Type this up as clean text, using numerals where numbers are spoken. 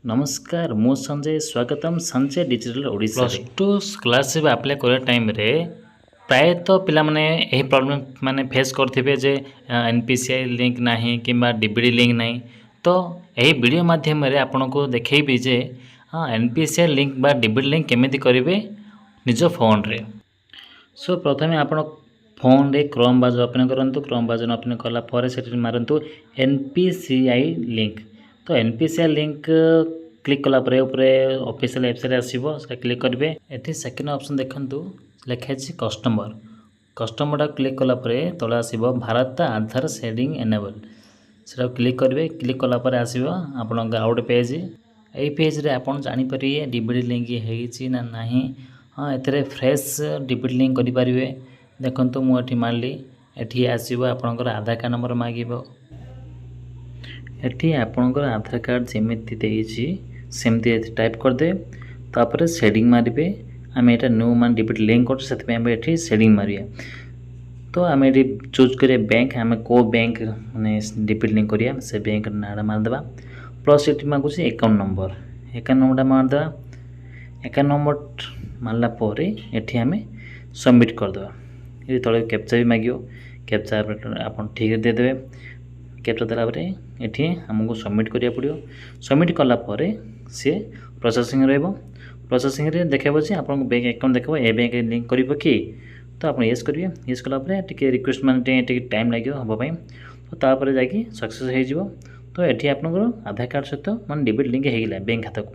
नमस्कार मु संजय स्वागतम Sanjay digital Odisha plus two scholarship apply करने टाइम रे प्रायतः पिला माने यही प्रॉब्लम माने फेस करथिबे जे एनपीसीआई लिंक नाही किंबा डीबीडी लिंक नाही। तो यही वीडियो माध्यम रे आपन को देखैबी जे हाँ एनपीसीआई लिंक बा डीबीडी लिंक केमिति करिवे निज फोन रे। सो प्रथमे आपण फोन रे क्रोम ब्राउज़र ओपन करंतु। क्रोम ब्राउज़र ओपन कला परे सेठी मारंतु एनपीसीआई लिंक। तो एनपीसीआई लिंक क्लिक कला परे ऊपर ऑफिशियल वेबसाइट आसीबो से क्लिक करिवे। एठी सेकंड ऑप्शन देखंतु लिखा अछि कस्टमर। कस्टमर क्लिक कला परे तळे आसीबो भारत आधार शेयरिंग एनेबल सेटा क्लिक करिवे। क्लिक कला परे आसीबो आपन आउट पेज। एई पेज रे आपन जानि परिए डीबीडी लिंक हेइछि ना नाही। हाँ एथरे फ्रेश डीबीडी लिंक करि परिवे। देखंतु मु एठी मारली एठी आसीबो आपनकर आधार कार्ड नंबर मागिबो। एठी आपनकर आधार कार्ड जेमिति देइछि सेमति एथि टाइप कर दे। तापर शेडिंग मारिबे। आमे एटा न्यू मान डीबीडी लिंक कर सेति आमे एठी शेडिंग मारिया। तो आमे एठी चूज करे बैंक। आमे को बैंक माने डीबीडी लिंक करिया से बैंक नाडा मार देबा। प्लस एठी मागु छी अकाउंट नंबर। अकाउंट नंबर मार देबा। अकाउंट नंबर मारला परे एठी आमे सबमिट कर देबा। ये तळे कैप्चा भी मागियो। कैप्चा आपन ठीक दे देबे। कैप्चा देला परे एठी हमको सबमिट करिया पड़ियो। सबमिट कला परे से प्रोसेसिंग रहबो। प्रोसेसिंग रे देखेबो जे आपन बैंक अकाउंट देखबो ए बैंक लिंक करिवो कि। तो आपन यस करिवे। यस कला परे टिके रिक्वेस्ट माने टिके टाइम लागियो हबो पई। तो तापर जाकी सक्सेस हे जिवो। तो एठी आपन आधार कार्ड सहित माने डीबीडी लिंक हे गेला बैंक खाता को।